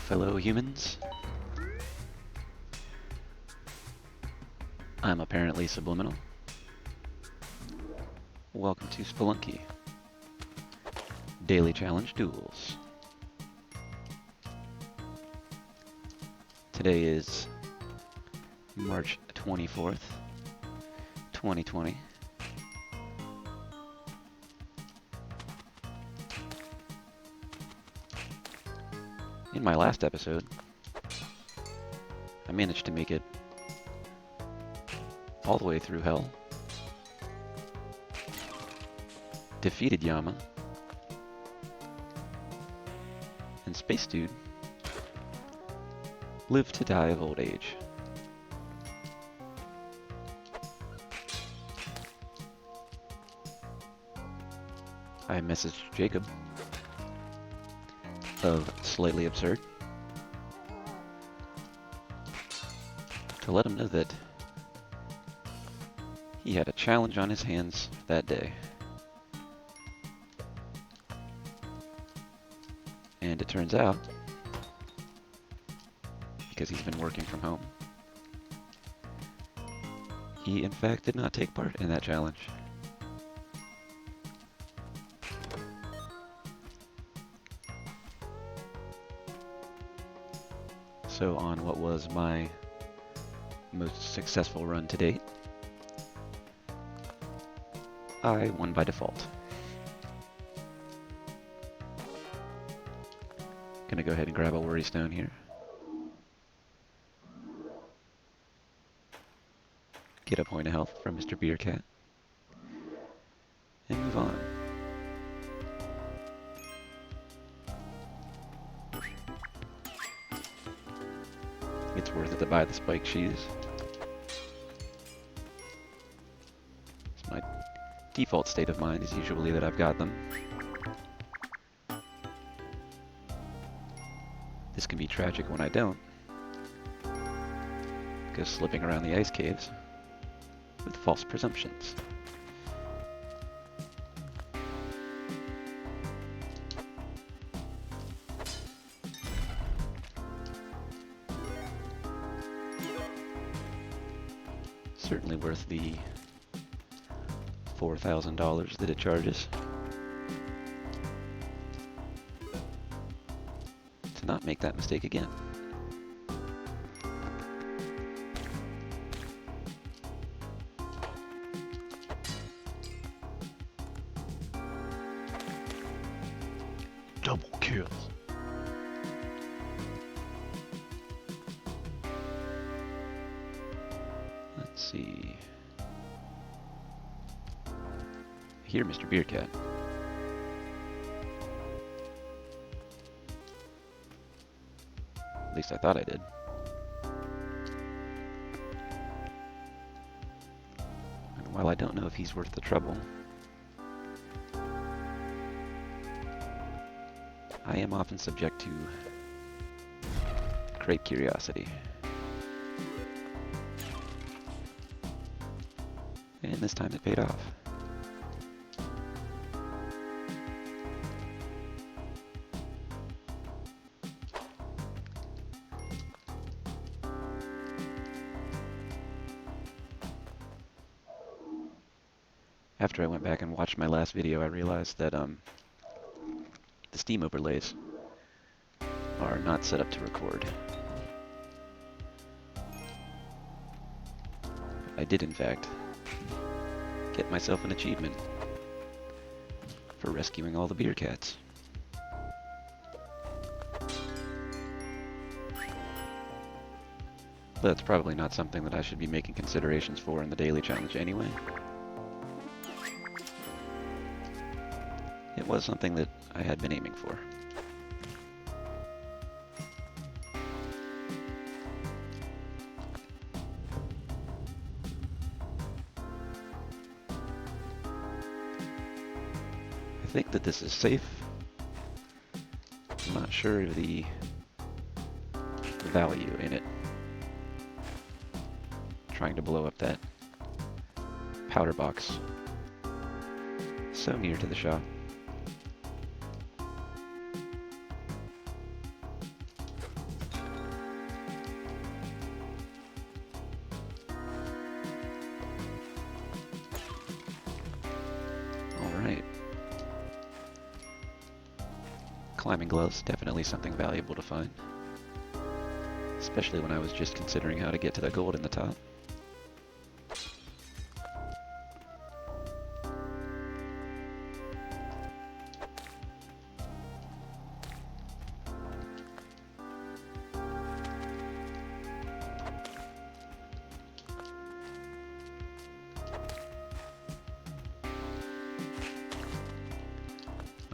fellow humans. I'm apparently Subliminal. Welcome to Spelunky. Daily Challenge Duels. Today is March 24th, 2020. In my last episode, I managed to make it all the way through hell, defeated Yama, and Space Dude lived to die of old age. I messaged Jacob of Slightly Absurd to let him know that he had a challenge on his hands that day. And it turns out, because he's been working from home, he in fact did not take part in that challenge. So on what was my most successful run to date, I won by default. Gonna go ahead and grab a worry stone here. Get a point of health from Mr. Beercat. And move on. It's worth it to buy the spike shoes. My default state of mind is usually that I've got them. This can be tragic when I don't. Go slipping around the ice caves with false presumptions. Certainly worth the $4,000 that it charges to not make that mistake again. Double kill. Let's see. Here, Mr. Beercat. At least I thought I did. And while I don't know if he's worth the trouble, I am often subject to great curiosity. And this time it paid off. After I went back and watched my last video, I realized that the Steam overlays are not set up to record. I did, in fact, get myself an achievement for rescuing all the beer cats. But that's probably not something that I should be making considerations for in the daily challenge anyway. It was something that I had been aiming for. I think that this is safe. I'm not sure of the value in it. Trying to blow up that powder box so near to the shop. climbing gloves, definitely something valuable to find. Especially when I was just considering how to get to the gold in the top.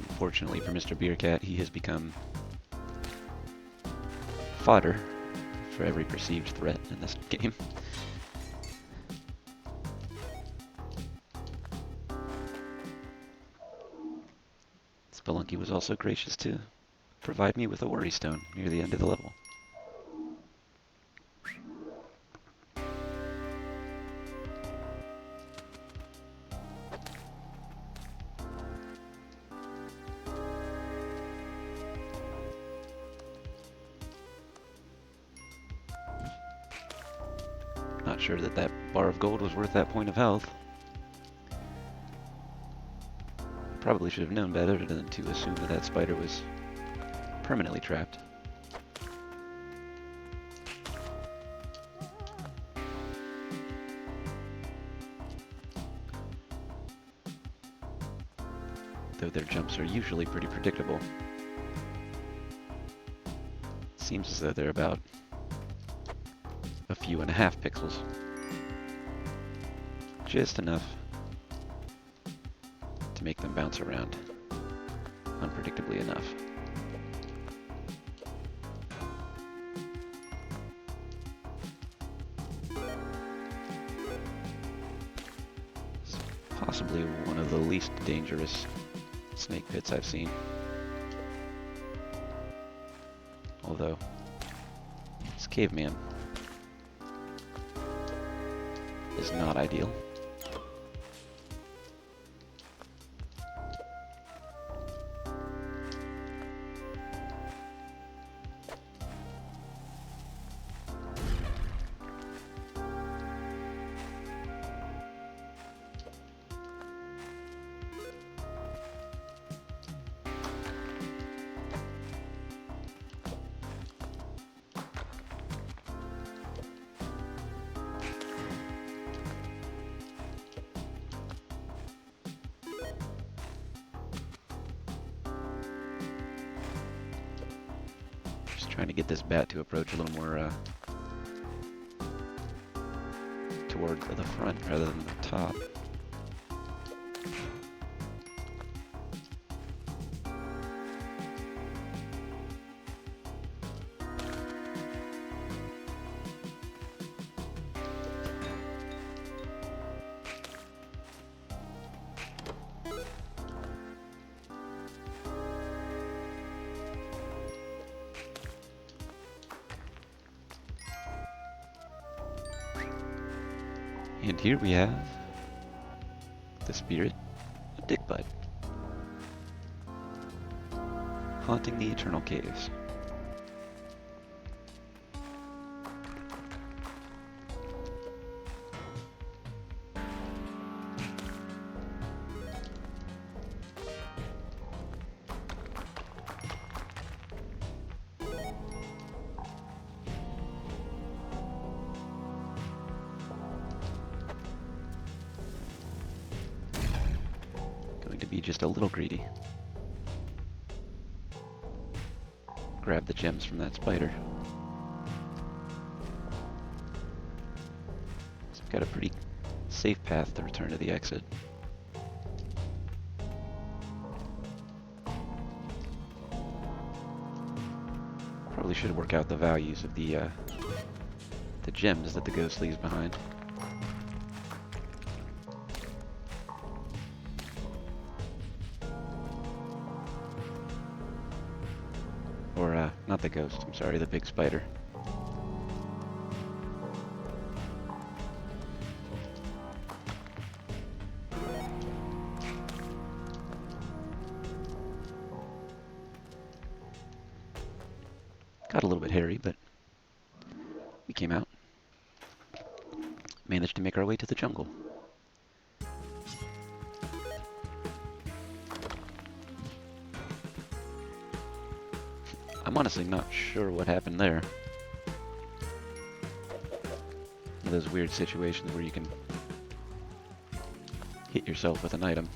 Unfortunately for Mr. Beercat, he has become fodder for every perceived threat in this game. Spelunky was also gracious to provide me with a worry stone near the end of the level. Not sure that that bar of gold was worth that point of health. Probably should have known better than to assume that that spider was permanently trapped. Though their jumps are usually pretty predictable. Seems as though they're about a few and a half pixels. Just enough to make them bounce around unpredictably enough. It's possibly one of the least dangerous snake pits I've seen. Although, this caveman is not ideal. Trying to get this bat to approach a little more toward the front rather than the top. And here we have the spirit of Dickbutt, haunting the eternal caves. To be just a little greedy. Grab the gems from that spider. So I've got a pretty safe path to return to the exit. Probably should work out the values of the gems that the ghost leaves behind. Or, not the ghost, I'm sorry, the big spider. Got a little bit hairy, but we came out. Managed to make our way to the jungle. I'm honestly not sure what happened there. One of those weird situations where you can hit yourself with an item.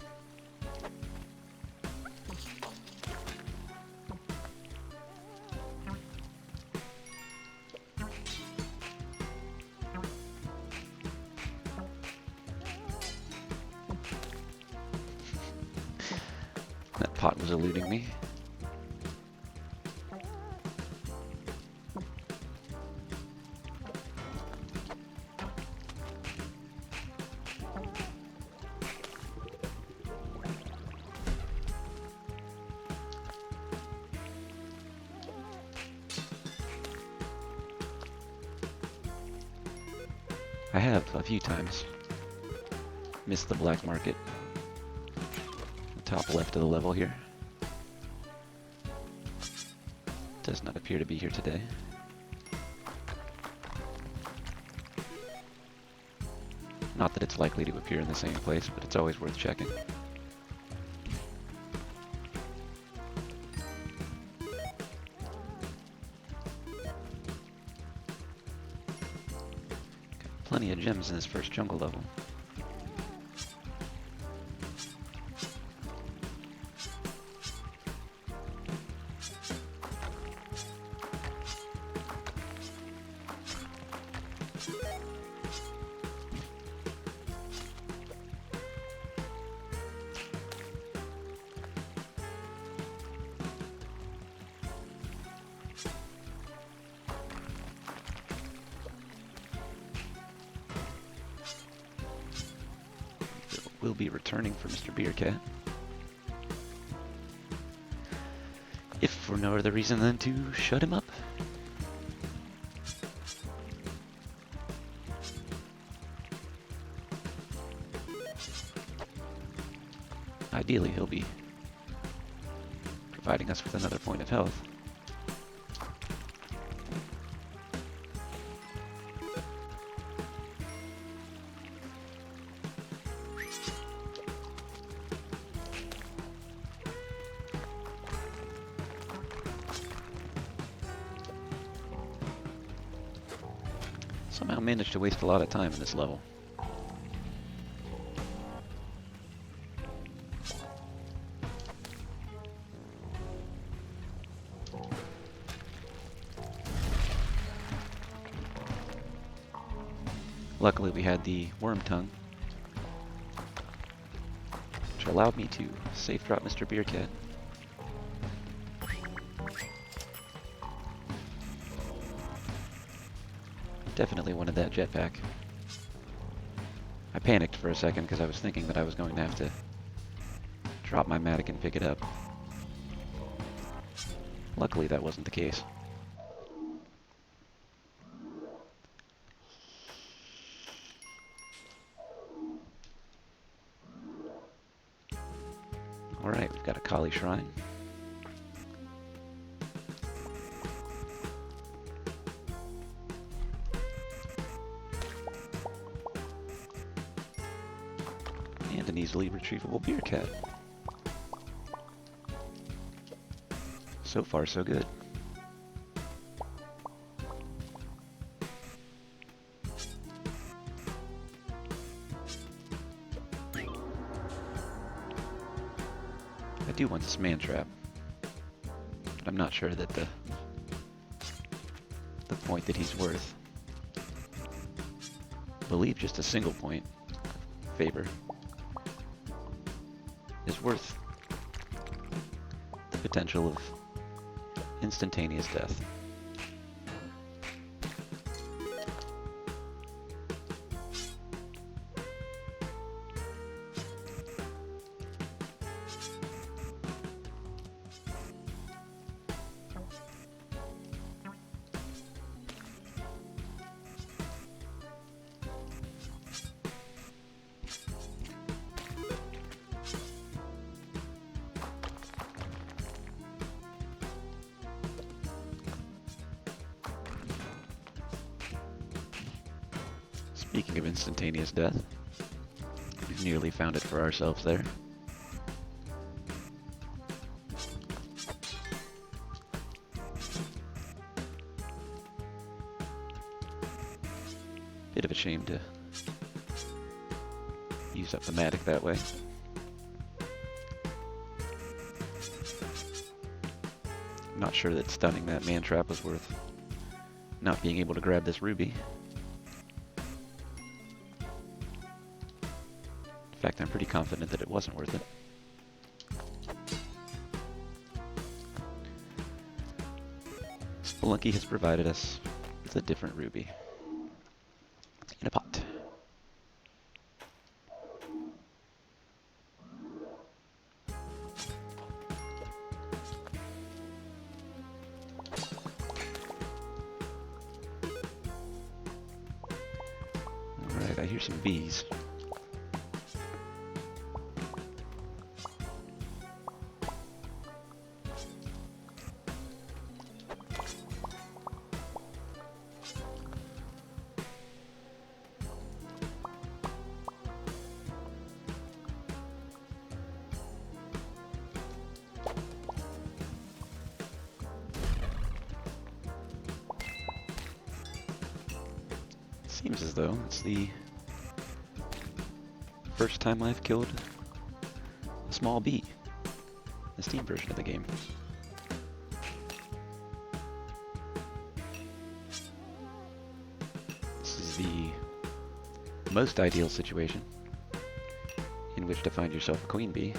That pot was eluding me. I have a few times missed the black market. The top left of the level here. Does not appear to be here today. Not that it's likely to appear in the same place, but it's always worth checking. Plenty of gems in this first jungle level. Will be returning for Mr. Beercat. If for no other reason than to shut him up. Ideally, he'll be providing us with another point of health. Somehow managed to waste a lot of time in this level. Luckily we had the worm tongue, which allowed me to safe drop Mr. Beercat. Definitely wanted that jetpack. I panicked for a second because I was thinking that I was going to have to drop my Matic and pick it up. Luckily that wasn't the case. Alright, we've got a Kali Shrine. And an easily retrievable Beercat. So far, so good. I do want this man trap, but I'm not sure that the point that he's worth. I believe just a single point favor is worth the potential of instantaneous death. Speaking of instantaneous death, we've nearly found it for ourselves there. Bit of a shame to use up the Matic that way. Not sure that stunning that man trap was worth not being able to grab this ruby. In fact, I'm pretty confident that it wasn't worth it. Spelunky has provided us with a different ruby in a pot. Alright, I hear some bees. Seems as though it's the first time I've killed a small bee in the Steam version of the game. This is the most ideal situation in which to find yourself a queen bee.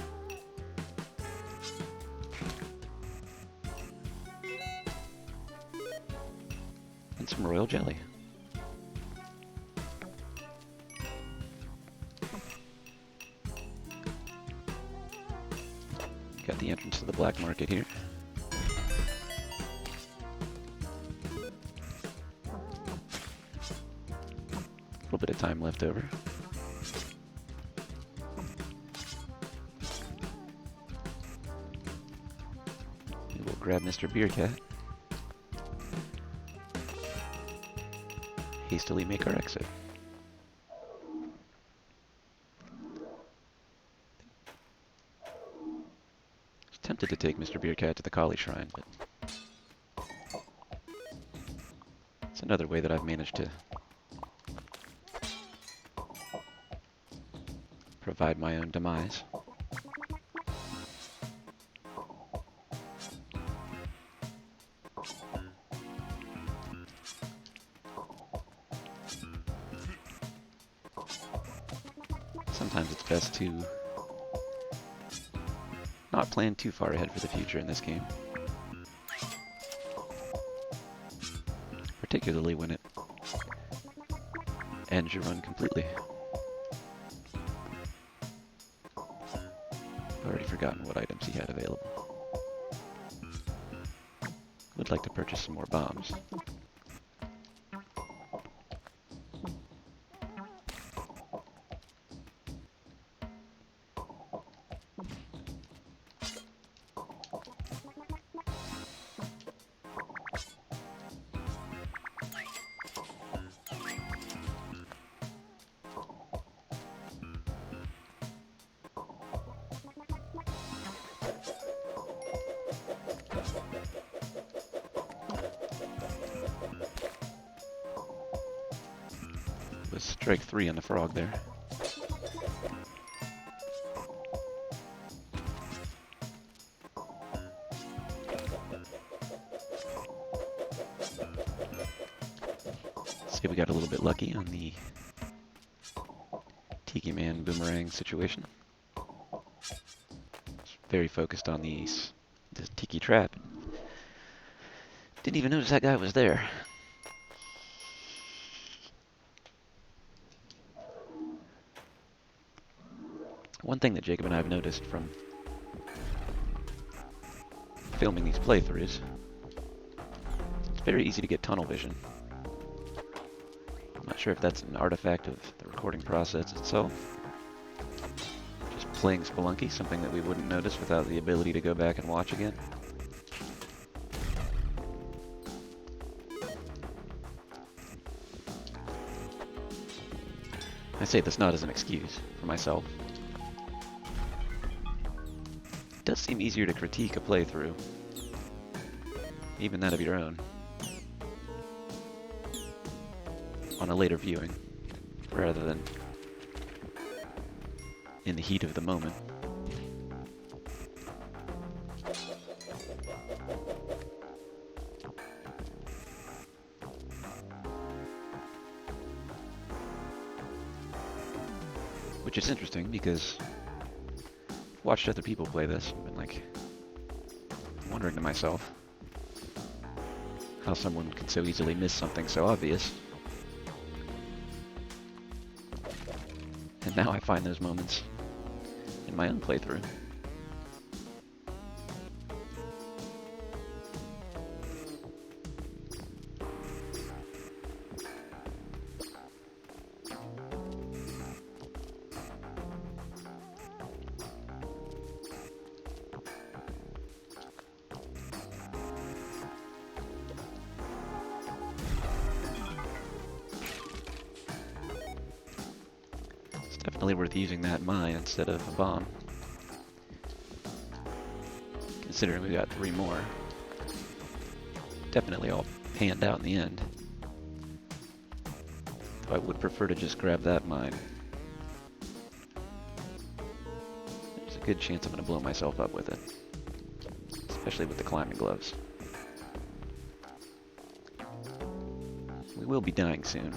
And some royal jelly. Got the entrance to the black market here. A little bit of time left over. We will grab Mr. Beercat. Hastily make our exit. Tempted to take Mr. Beercat to the Kali Shrine, but it's another way that I've managed to provide my own demise. Sometimes it's best to not plan too far ahead for the future in this game. Particularly when it ends your run completely. Already forgotten what items he had available. Would like to purchase some more bombs. Was strike 3 on the frog there. See, we got a little bit lucky on the Tiki Man boomerang situation. Very focused on the Tiki trap. Didn't even notice that guy was there. One thing that Jacob and I have noticed from filming these playthroughs, it's very easy to get tunnel vision. I'm not sure if that's an artifact of the recording process itself. Just playing Spelunky, something that we wouldn't notice without the ability to go back and watch again. I say this not as an excuse for myself. It does seem easier to critique a playthrough, even that of your own, on a later viewing. rather than in the heat of the moment. Which is interesting because I've watched other people play this and been like wondering to myself how someone could so easily miss something so obvious. And now I find those moments in my own playthrough. Definitely worth using that mine instead of a bomb. Considering we got 3 more. Definitely all panned out in the end. Though I would prefer to just grab that mine. There's a good chance I'm going to blow myself up with it. Especially with the climbing gloves. We will be dying soon.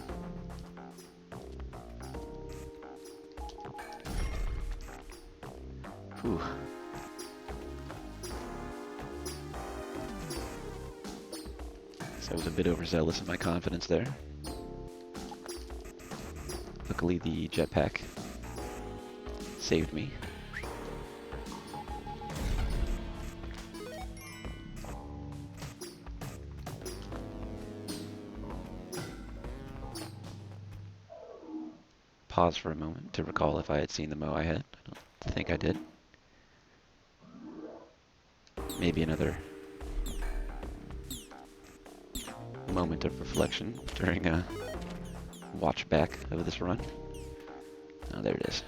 Whew. So I was a bit overzealous in my confidence there. Luckily the jetpack saved me. Pause for a moment to recall if I had seen the Mo I had. I don't think I did. Maybe another moment of reflection during a watch back of this run. Oh, there it is.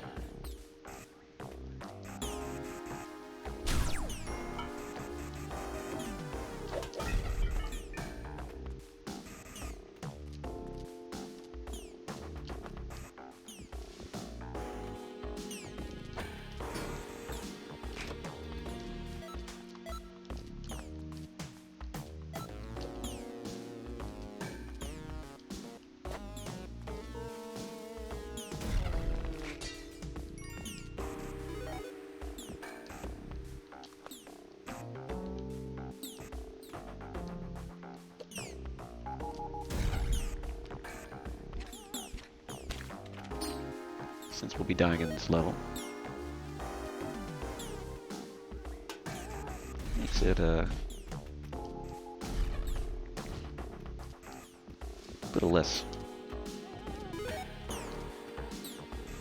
Since we'll be dying in this level, makes it a little less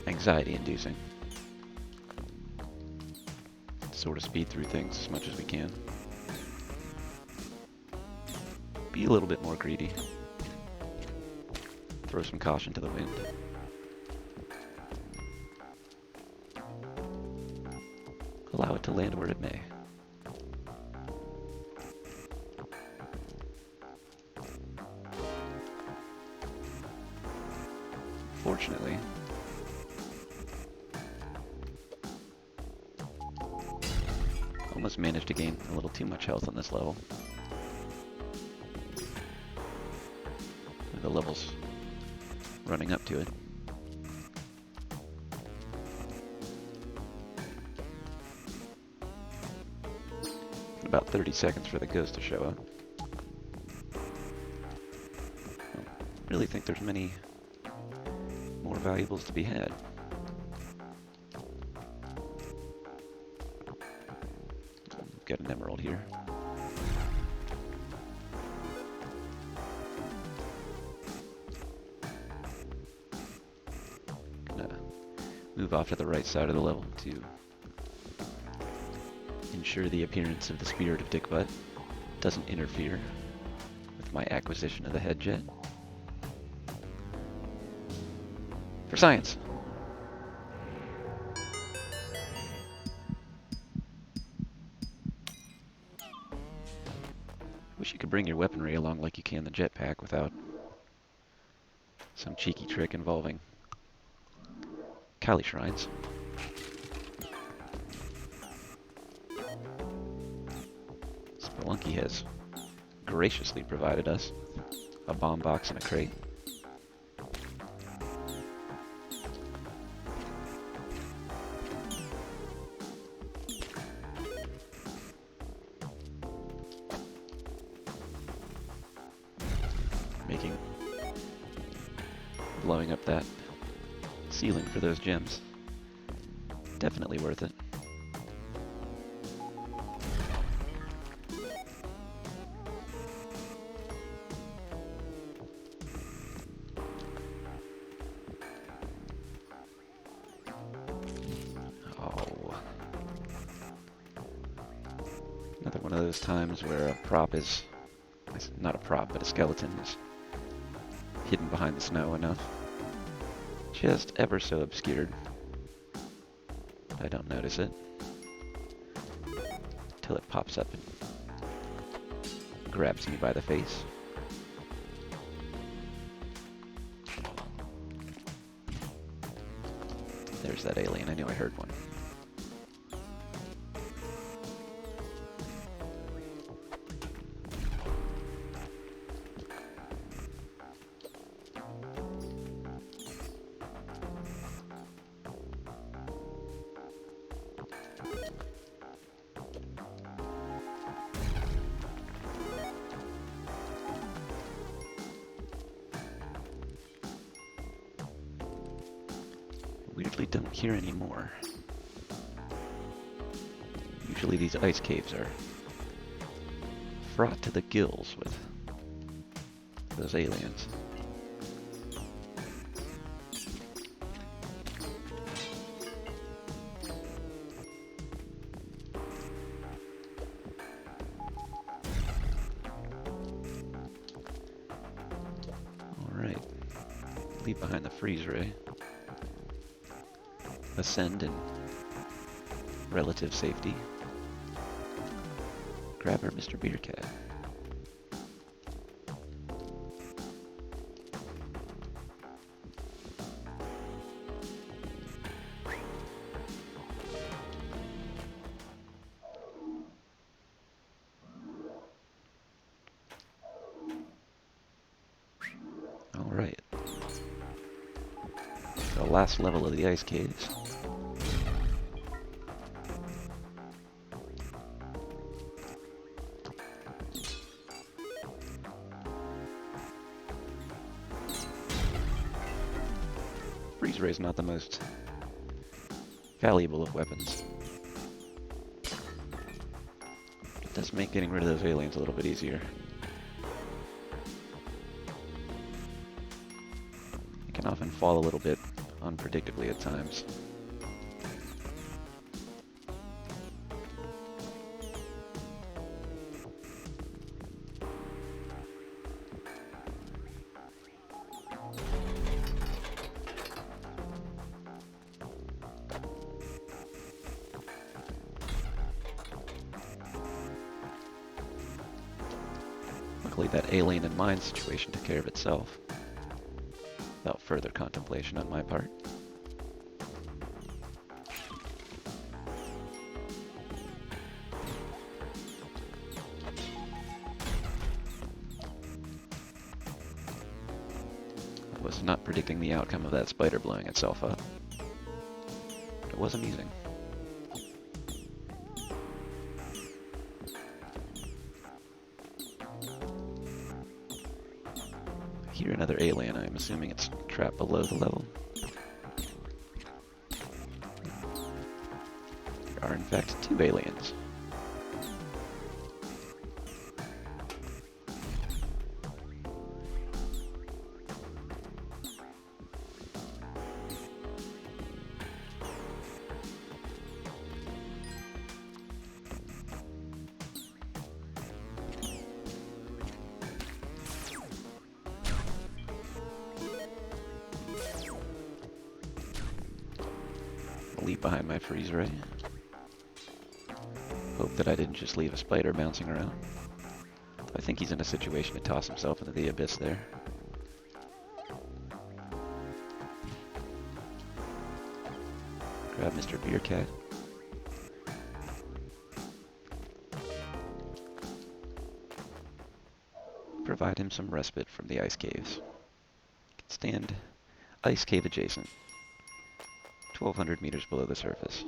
anxiety-inducing. Sort of speed through things as much as we can. Be a little bit more greedy. Throw some caution to the wind. Allow it to land where it may. Fortunately, almost managed to gain a little too much health on this level. The level's running up to it. About 30 seconds for the ghost to show up. I don't really think there's many more valuables to be had. We've got an emerald here. Gonna move off to the right side of the level to ensure the appearance of the Spirit of Dick Butt doesn't interfere with my acquisition of the head jet. For science! Wish you could bring your weaponry along like you can the jetpack without some cheeky trick involving Kali shrines. Spelunky has graciously provided us a bomb box and a crate. Blowing up that ceiling for those gems. Definitely worth it. Oh. Another one of those times where a prop is, not a prop, but a skeleton is hidden behind the snow enough. Just ever so obscured. I don't notice it. Till it pops up and grabs me by the face. There's that alien. I knew I heard one. Weirdly don't hear any more. Usually these ice caves are fraught to the gills with those aliens. Alright. Leave behind the freeze ray. Ascend in relative safety. Grab her, Mr. Beercat. Alright. The last level of the ice caves. Freeze ray is not the most valuable of weapons. It does make getting rid of those aliens a little bit easier. It can often fall a little bit unpredictably at times. Luckily, that alien and mine situation took care of itself, without further contemplation on my part. I was not predicting the outcome of that spider blowing itself up. It was amusing. I hear another alien. I'm assuming it's trapped below the level. There are in fact 2 aliens. Leave behind my freeze ray. Hope that I didn't just leave a spider bouncing around. I think he's in a situation to toss himself into the abyss there. Grab Mr. Beercat. Provide him some respite from the ice caves. Can stand ice cave adjacent, 1,200 meters below the surface.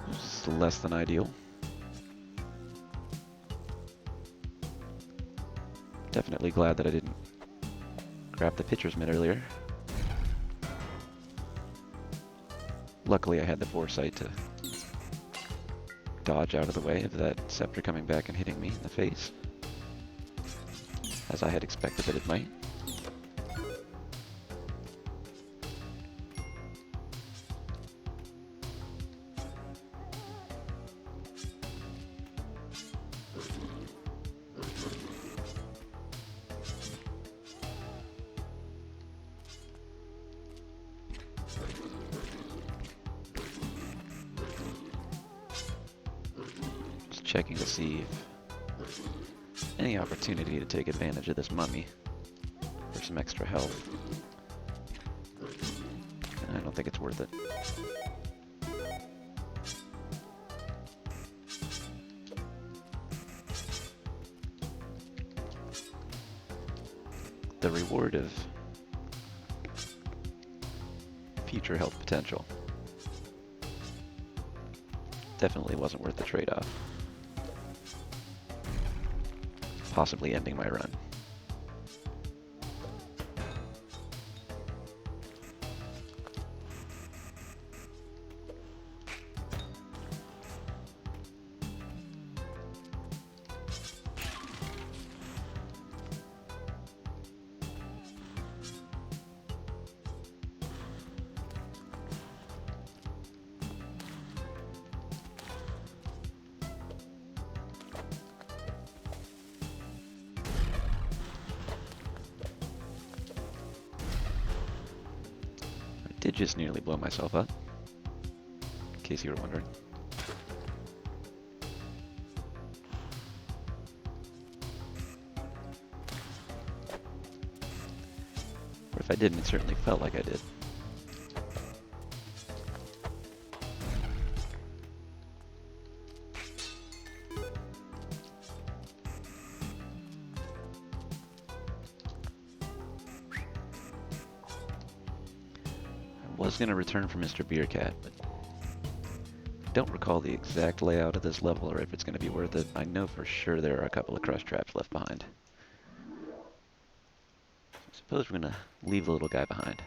This is less than ideal. Definitely glad that I didn't grab the pitcher's mitt earlier. Luckily I had the foresight to dodge out of the way of that scepter coming back and hitting me in the face, as I had expected that it might. Checking to see if any opportunity to take advantage of this mummy for some extra health. And I don't think it's worth it. The reward of future health potential definitely wasn't worth the trade-off. Possibly ending my run. Did just nearly blow myself up, in case you were wondering. Or if I didn't, it certainly felt like I did. I was going to return for Mr. Beercat, but I don't recall the exact layout of this level or if it's going to be worth it. I know for sure there are a couple of crush traps left behind. I suppose we're going to leave the little guy behind.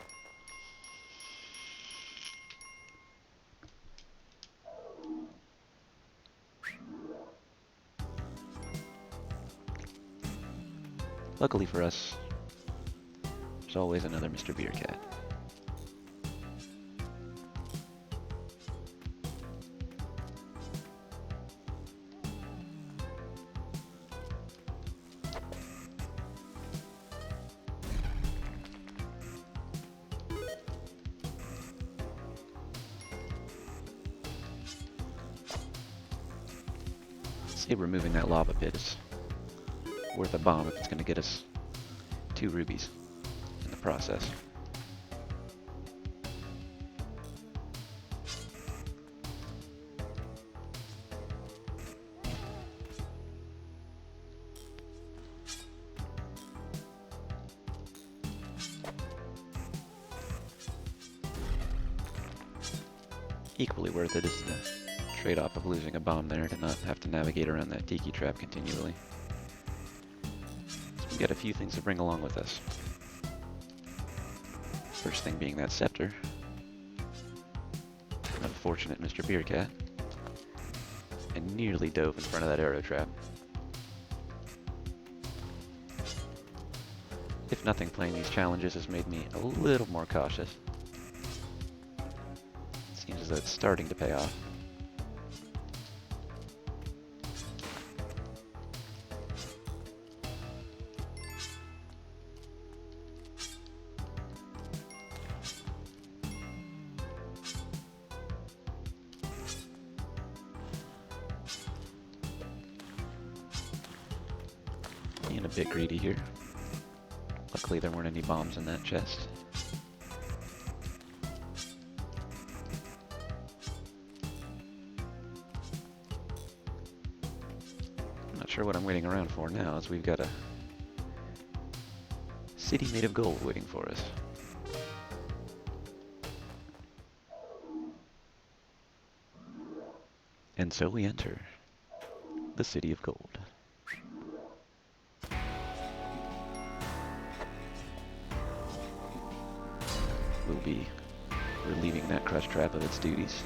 Luckily for us, there's always another Mr. Beercat. Say removing that lava pit is worth a bomb if it's going to get us 2 rubies in the process. Equally worth it is the trade-off of losing a bomb there to not have to navigate around that tiki trap continually. So we've got a few things to bring along with us. First thing being that scepter. Unfortunate Mr. Beercat. And nearly dove in front of that arrow trap. If nothing, playing these challenges has made me a little more cautious. Seems as though it's starting to pay off. Being a bit greedy here. Luckily there weren't any bombs in that chest. I'm not sure what I'm waiting around for now, as we've got a city made of gold waiting for us. And so we enter the City of Gold. We'll be relieving that crush trap of its duties.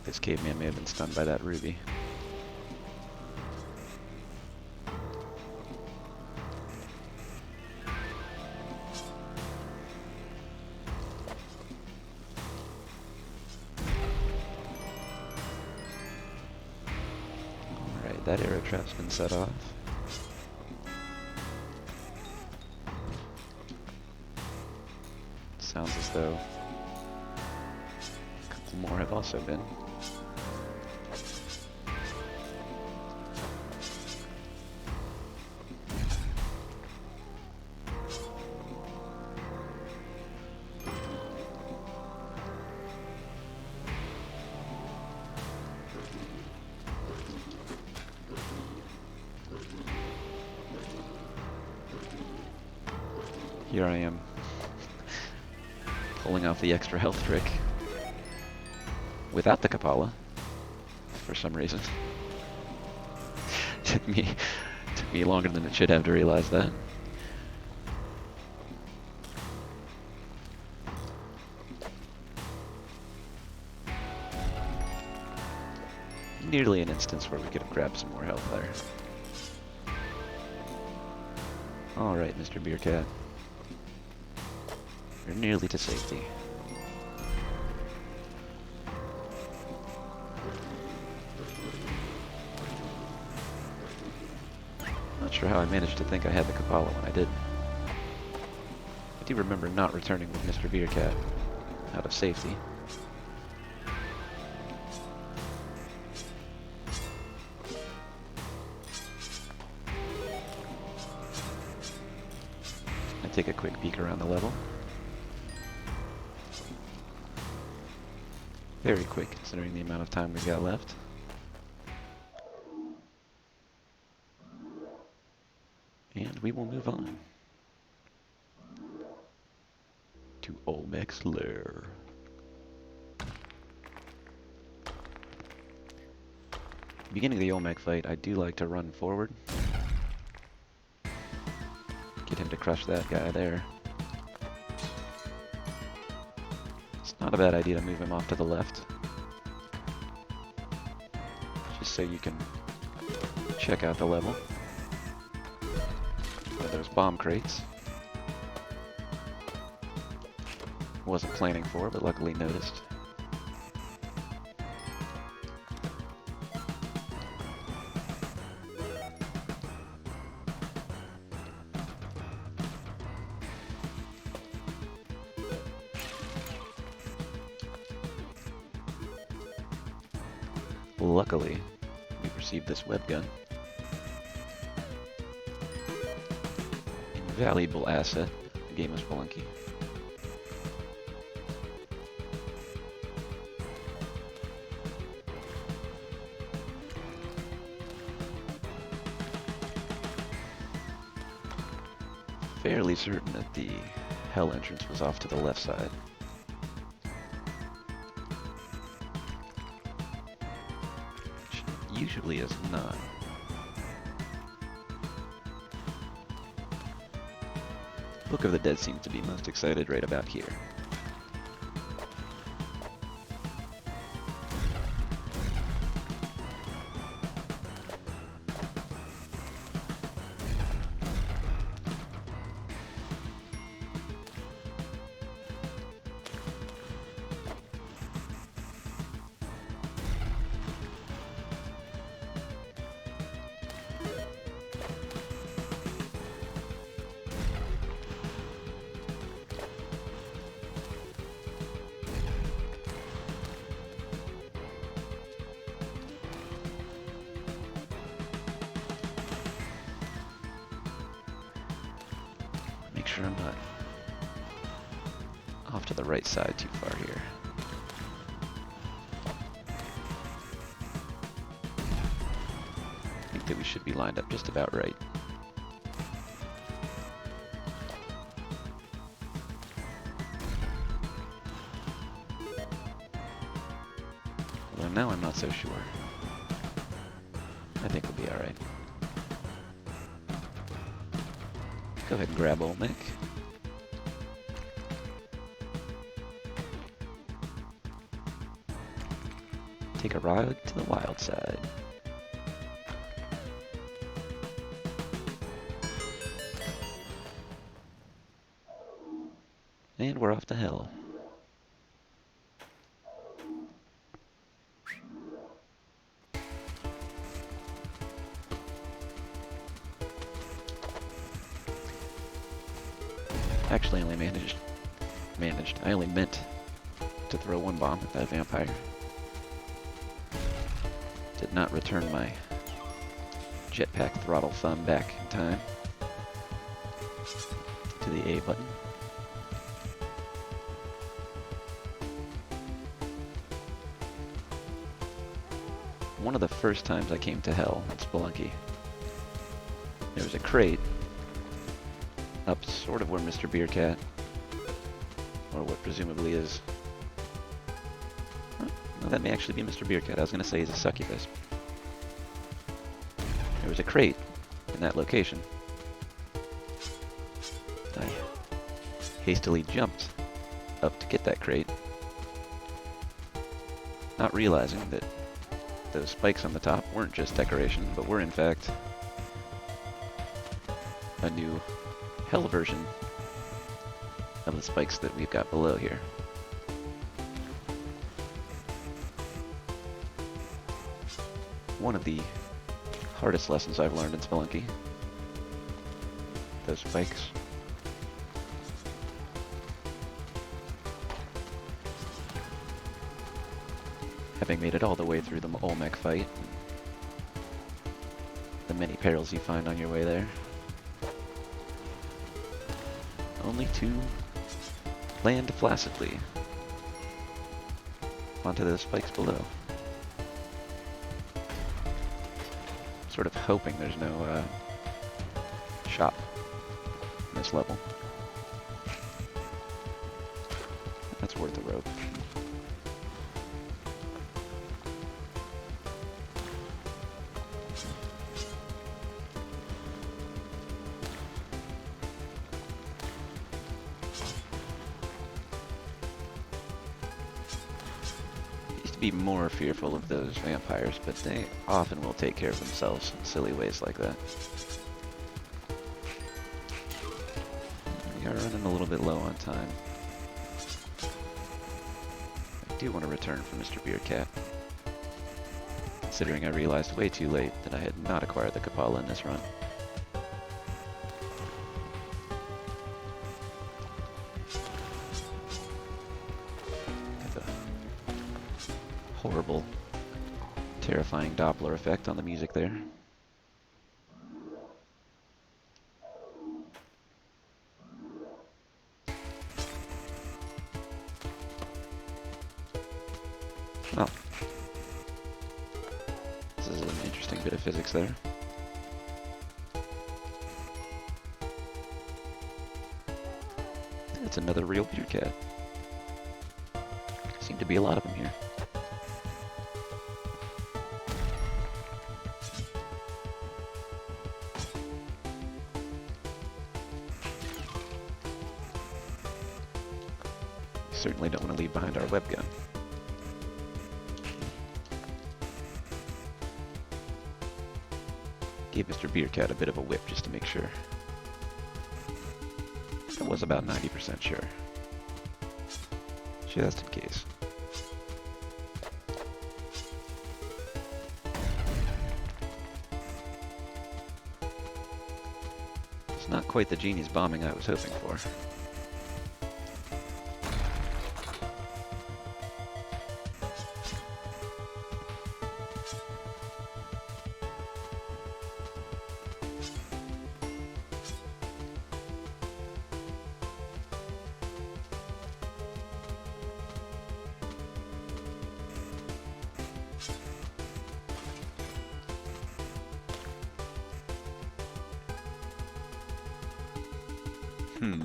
This caveman may have been stunned by that ruby. That arrow trap's been set off. Sounds as though a couple more have also been. Here I am, pulling off the extra health trick without the Kapala, for some reason. Took me longer than it should have to realize that. Nearly an instance where we could have grabbed some more health there. Alright, Mr. Beercat. You're nearly to safety. Not sure how I managed to think I had the Kapala when I didn't. I do remember not returning with Mr. Beercat out of safety. I take a quick peek around the level. Very quick, considering the amount of time we've got left. And we will move on to Olmec's Lair. Beginning of the Olmec fight, I do like to run forward. Get him to crush that guy there. Not a bad idea to move him off to the left. Just so you can check out the level. One of those bomb crates. Wasn't planning for, but luckily noticed. Luckily, we've received this web gun. Invaluable asset in the game of Spelunky. Fairly certain that the hell entrance was off to the left side. Usually is not. Book of the Dead seems to be most excited right about here. sure I'm not off to the right side too far here. I think that we should be lined up just about right. Although now I'm not so sure. I think we'll be alright. Go ahead and grab old Nick. Take a ride to the wild side. And we're off to hell. Actually, I only I only meant to throw one bomb at that vampire. Did not return my jetpack throttle thumb back in time to the A button. One of the first times I came to hell in Spelunky, there was a crate up sort of where Mr. Beercat, or what presumably is, well, that may actually be Mr. Beercat. I was going to say he's a succubus. There was a crate in that location. I hastily jumped up to get that crate, not realizing that those spikes on the top weren't just decoration, but were in fact a new hell version of the spikes that we've got below here. One of the hardest lessons I've learned in Spelunky. Those spikes. Having made it all the way through the Olmec fight, the many perils you find on your way there, only to land flaccidly onto those spikes below. Sort of hoping there's no shop in this level. That's worth a rope. Be more fearful of those vampires, but they often will take care of themselves in silly ways like that. We are running a little bit low on time. I do want to return for Mr. Beercat, considering I realized way too late that I had not acquired the Kapala in this run. Horrible, terrifying Doppler effect on the music there. Well, this is an interesting bit of physics there. That's another real Beercat. Seem to be a lot of them here. Certainly don't want to leave behind our web gun. Gave Mr. Beercat a bit of a whip just to make sure. I was about 90% sure. Just in case. It's not quite the genius bombing I was hoping for. Ooh.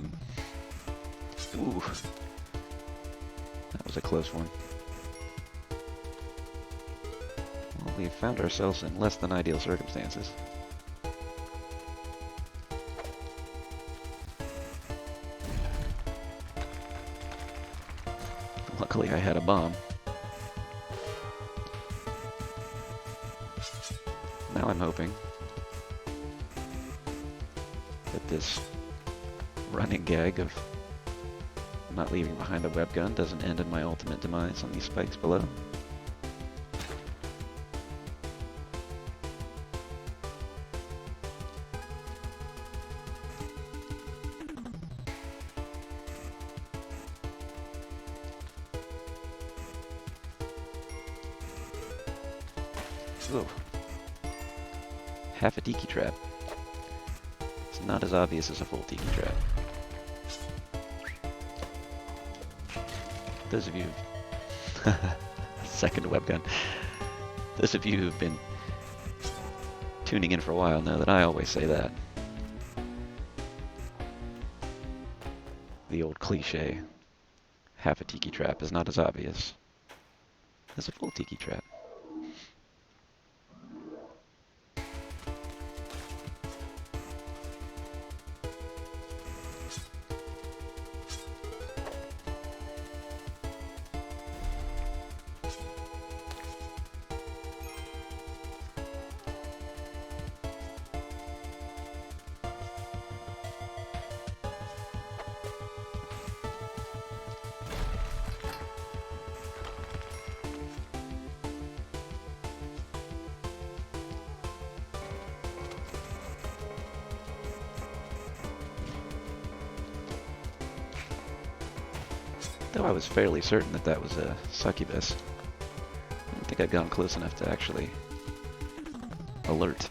That was a close one. Well, we found ourselves in less than ideal circumstances. Luckily, I had a bomb. Now I'm hoping that this running gag of not leaving behind a web gun doesn't end in my ultimate demise on these spikes below. Whoa. Half a tiki trap. It's not as obvious as a full tiki trap. Those of you... Second webgun. Those of you who've been tuning in for a while know that I always say that. The old cliche, half a tiki trap is not as obvious as a full tiki trap. Though I was fairly certain that that was a succubus. I don't think I'd gone close enough to actually alert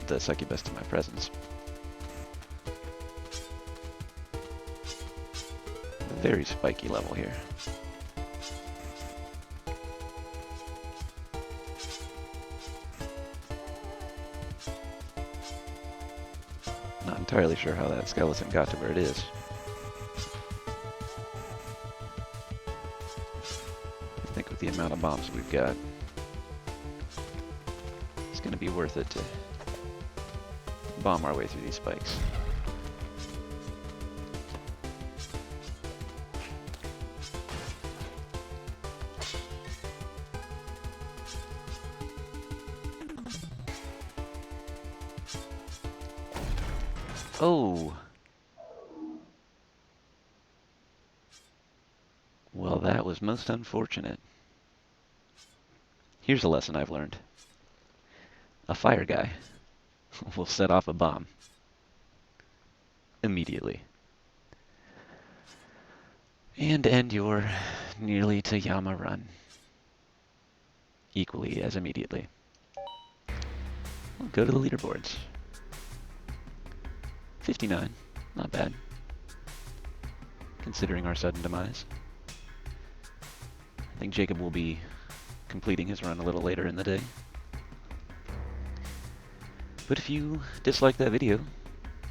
the succubus to my presence. Very spiky level here. Not entirely sure how that skeleton got to where it is. I think with the amount of bombs we've got, it's going to be worth it to bomb our way through these spikes. Oh! Well, that was most unfortunate. Here's a lesson I've learned. A fire guy will set off a bomb immediately and end your nearly to Yama run equally as immediately. We'll go to the leaderboards. 59, not bad, considering our sudden demise. I think Jacob will be completing his run a little later in the day. But if you dislike that video,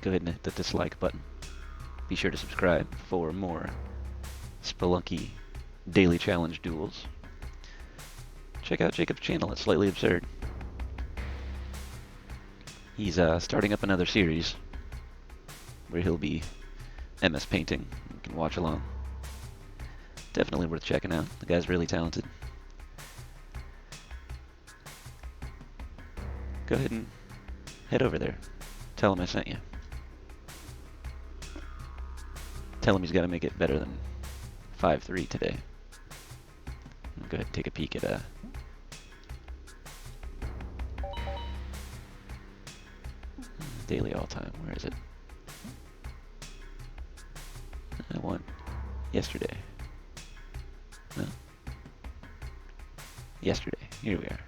go ahead and hit the dislike button. Be sure to subscribe for more Spelunky daily challenge duels. Check out Jacob's channel, it's Slightly Absurd. He's starting up another series where he'll be MS painting. You can watch along. Definitely worth checking out. The guy's really talented. Go ahead and head over there. Tell him I sent you. Tell him he's got to make it better than 5-3 today. Go ahead and take a peek at daily all-time. Where is it? I won yesterday. No? Yesterday. Here we are.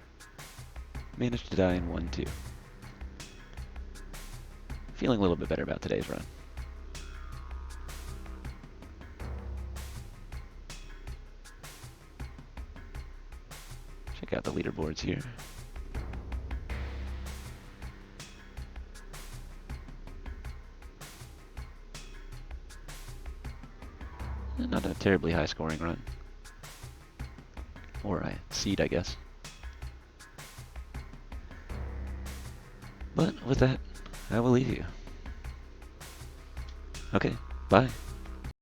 Managed to die in 1-2. Feeling a little bit better about today's run. Check out the leaderboards here. Not a terribly high scoring run. Or a seed, I guess. But with that, I will leave you. Okay, bye.